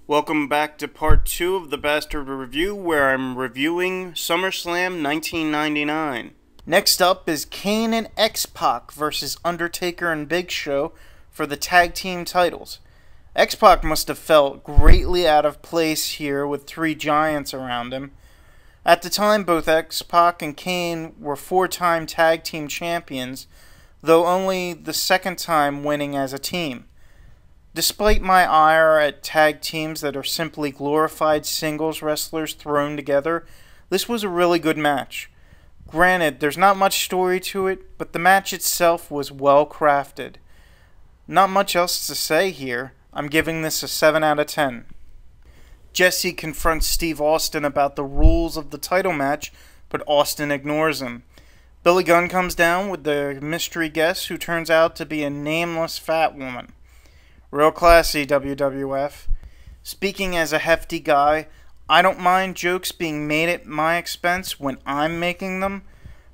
Welcome back to part 2 of the Bastard Review, where I'm reviewing SummerSlam 1999. Next up is Kane and X-Pac versus Undertaker and Big Show for the tag team titles. X-Pac must have felt greatly out of place here with three giants around him. At the time, both X-Pac and Kane were 4-time tag team champions, though only the second time winning as a team. Despite my ire at tag teams that are simply glorified singles wrestlers thrown together, this was a really good match. Granted, there's not much story to it, but the match itself was well crafted. Not much else to say here. I'm giving this a 7 out of 10. Jesse confronts Steve Austin about the rules of the title match, but Austin ignores him. Billy Gunn comes down with the mystery guest, who turns out to be a nameless fat woman. Real classy, WWF. Speaking as a hefty guy, I don't mind jokes being made at my expense when I'm making them,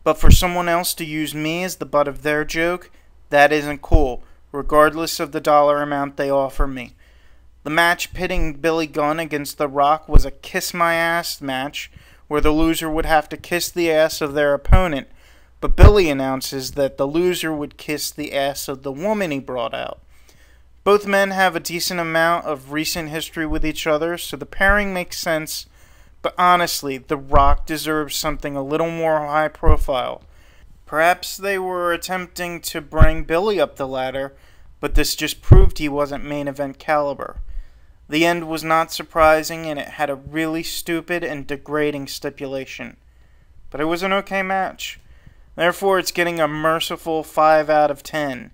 but for someone else to use me as the butt of their joke, that isn't cool, regardless of the dollar amount they offer me. The match pitting Billy Gunn against The Rock was a kiss-my-ass match, where the loser would have to kiss the ass of their opponent, but Billy announces that the loser would kiss the ass of the woman he brought out. Both men have a decent amount of recent history with each other, so the pairing makes sense, but honestly, The Rock deserves something a little more high profile. Perhaps they were attempting to bring Billy up the ladder, but this just proved he wasn't main event caliber. The end was not surprising, and it had a really stupid and degrading stipulation. But it was an okay match. Therefore, it's getting a merciful 5 out of 10.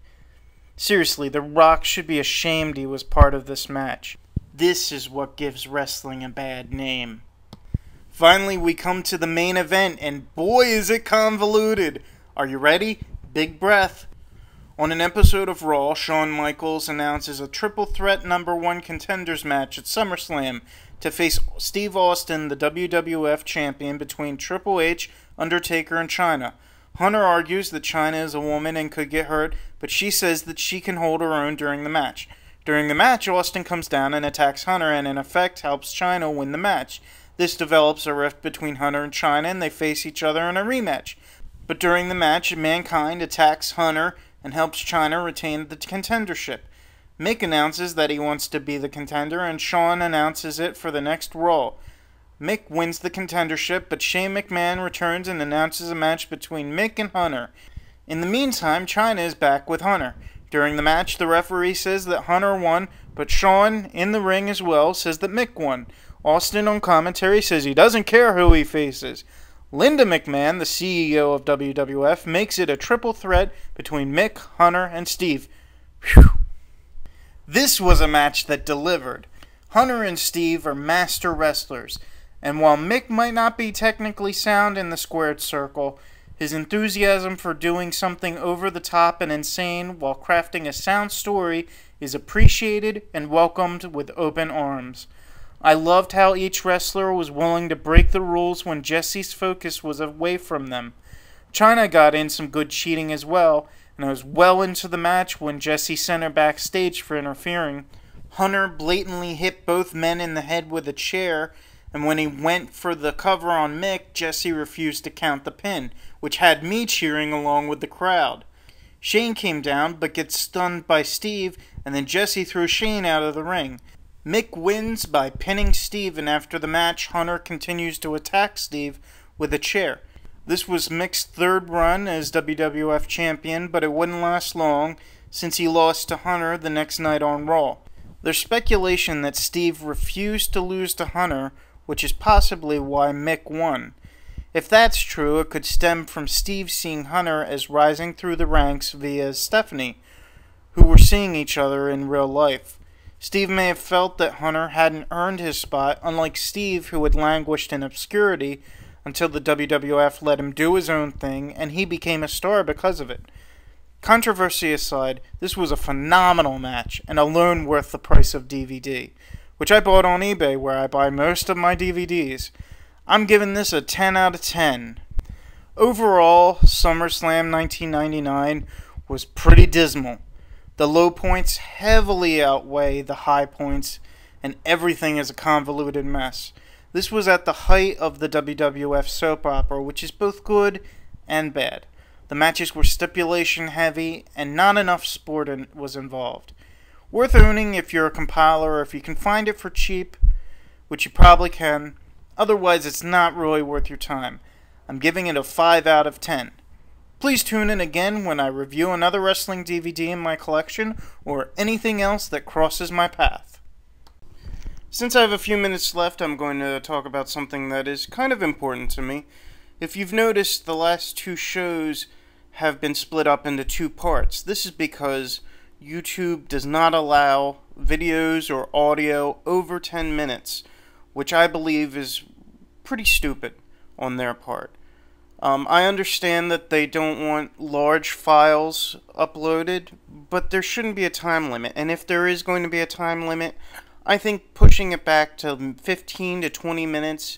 Seriously, The Rock should be ashamed he was part of this match. This is what gives wrestling a bad name. Finally, we come to the main event, and boy is it convoluted. Are you ready? Big breath. On an episode of Raw, Shawn Michaels announces a triple threat #1 contenders match at SummerSlam to face Steve Austin, the WWF champion, between Triple H, Undertaker, and Chyna. Hunter argues that Chyna is a woman and could get hurt, but she says that she can hold her own during the match. During the match, Austin comes down and attacks Hunter and in effect helps Chyna win the match. This develops a rift between Hunter and Chyna, and they face each other in a rematch. But during the match, Mankind attacks Hunter and helps Chyna retain the contendership. Mick announces that he wants to be the contender, and Shawn announces it for the next Raw. Mick wins the contendership, but Shane McMahon returns and announces a match between Mick and Hunter. In the meantime, Chyna is back with Hunter. During the match, the referee says that Hunter won, but Shawn, in the ring as well, says that Mick won. Austin on commentary says he doesn't care who he faces. Linda McMahon, the CEO of WWF, makes it a triple threat between Mick, Hunter, and Steve. Whew. This was a match that delivered. Hunter and Steve are master wrestlers, and while Mick might not be technically sound in the squared circle, his enthusiasm for doing something over the top and insane while crafting a sound story is appreciated and welcomed with open arms. I loved how each wrestler was willing to break the rules when Jesse's focus was away from them. Chyna got in some good cheating as well, and I was well into the match when Jesse sent her backstage for interfering. Hunter blatantly hit both men in the head with a chair, and when he went for the cover on Mick, Jesse refused to count the pin, which had me cheering along with the crowd. Shane came down, but gets stunned by Steve, and then Jesse threw Shane out of the ring. Mick wins by pinning Steve, and after the match, Hunter continues to attack Steve with a chair. This was Mick's third run as WWF champion, but it wouldn't last long, since he lost to Hunter the next night on Raw. There's speculation that Steve refused to lose to Hunter, which is possibly why Mick won. If that's true, it could stem from Steve seeing Hunter as rising through the ranks via Stephanie, who were seeing each other in real life. Steve may have felt that Hunter hadn't earned his spot, unlike Steve, who had languished in obscurity until the WWF let him do his own thing, and he became a star because of it. Controversy aside, this was a phenomenal match, and alone worth the price of DVD, which I bought on eBay, where I buy most of my DVDs. I'm giving this a 10 out of 10. Overall, SummerSlam 1999 was pretty dismal. The low points heavily outweigh the high points, and everything is a convoluted mess. This was at the height of the WWF soap opera, which is both good and bad. The matches were stipulation heavy, and not enough sport was involved. Worth owning if you're a compiler or if you can find it for cheap, which you probably can. Otherwise, it's not really worth your time. I'm giving it a 5 out of 10. Please tune in again when I review another wrestling DVD in my collection or anything else that crosses my path. Since I have a few minutes left, I'm going to talk about something that is kind of important to me. If you've noticed, the last 2 shows have been split up into 2 parts. This is because YouTube does not allow videos or audio over 10 minutes, which I believe is pretty stupid on their part. I understand that they don't want large files uploaded, but there shouldn't be a time limit. And if there is going to be a time limit, I think pushing it back to 15 to 20 minutes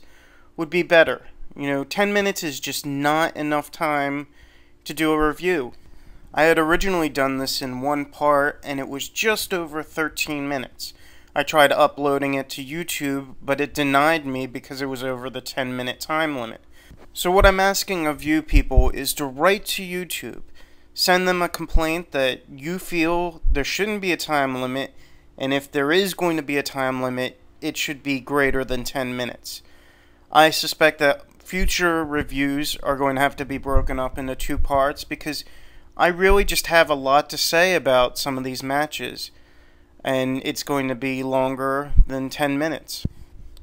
would be better. 10 minutes is just not enough time to do a review. I had originally done this in 1 part, and it was just over 13 minutes. I tried uploading it to YouTube, but it denied me because it was over the 10-minute time limit. So what I'm asking of you people is to write to YouTube. Send them a complaint that you feel there shouldn't be a time limit, and if there is going to be a time limit, it should be greater than 10 minutes. I suspect that future reviews are going to have to be broken up into 2 parts because I really just have a lot to say about some of these matches, and it's going to be longer than 10 minutes.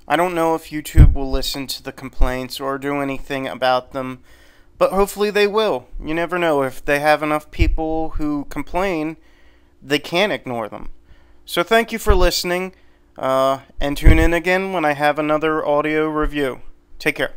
I don't know if YouTube will listen to the complaints or do anything about them, but hopefully they will. You never know. If they have enough people who complain, they can't ignore them. So thank you for listening, and tune in again when I have another audio review. Take care.